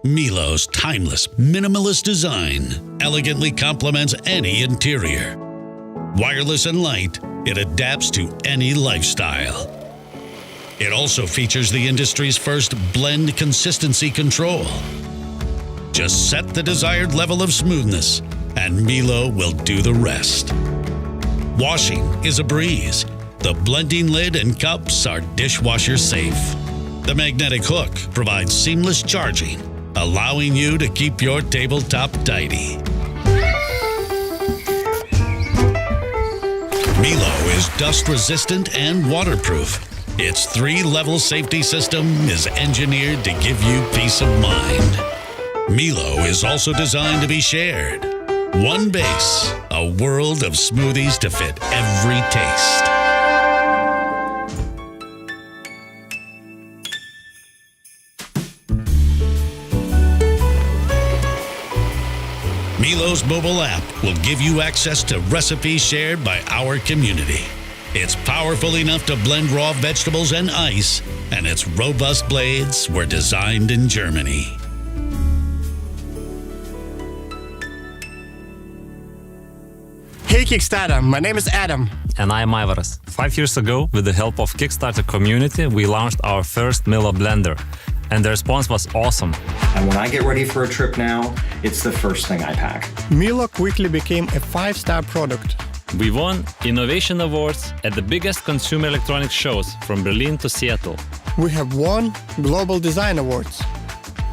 MILLO's timeless, minimalist design elegantly complements any interior. Wireless and light, it adapts to any lifestyle. It also features the industry's first blend consistency control. Just set the desired level of smoothness, and MILLO will do the rest. Washing is a breeze. The blending lid and cups are dishwasher safe. The magnetic hook provides seamless charging, allowing you to keep your tabletop tidy. MILLO is dust-resistant and waterproof. Its 3-level safety system is engineered to give you peace of mind. MILLO is also designed to be shared. One base, a world of smoothies to fit every taste. MILLO's mobile app will give you access to recipes shared by our community. It's powerful enough to blend raw vegetables and ice, and its robust blades were designed in Germany. Hey Kickstarter, my name is Adam. And I'm Ivaras. 5 years ago, with the help of Kickstarter community, we launched our first MILLO blender. And the response was awesome. And when I get ready for a trip now, it's the first thing I pack. MILLO quickly became a 5-star product. We won Innovation Awards at the biggest consumer electronics shows from Berlin to Seattle. We have won Global Design Awards.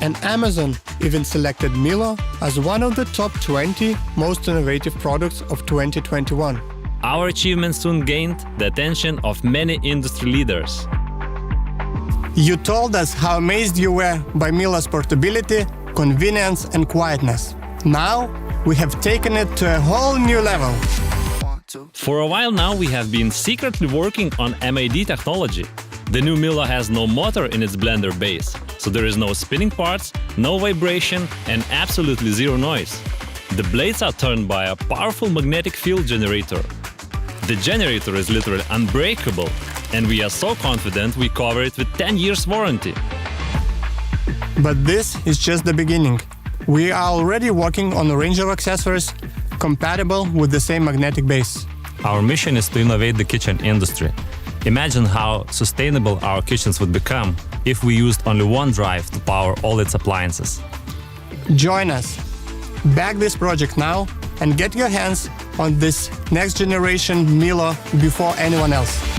And Amazon even selected MILLO as one of the top 20 most innovative products of 2021. Our achievements soon gained the attention of many industry leaders. You told us how amazed you were by MILLO's portability, convenience and quietness. Now, we have taken it to a whole new level. For a while now, we have been secretly working on MID technology. The new MILLO has no motor in its blender base, so there is no spinning parts, no vibration and absolutely zero noise. The blades are turned by a powerful magnetic field generator. The generator is literally unbreakable, and we are so confident we cover it with 10 years warranty. But this is just the beginning. We are already working on a range of accessories compatible with the same magnetic base. Our mission is to innovate the kitchen industry. Imagine how sustainable our kitchens would become if we used only one drive to power all its appliances. Join us. Back this project now and get your hands on this next generation MILLO before anyone else.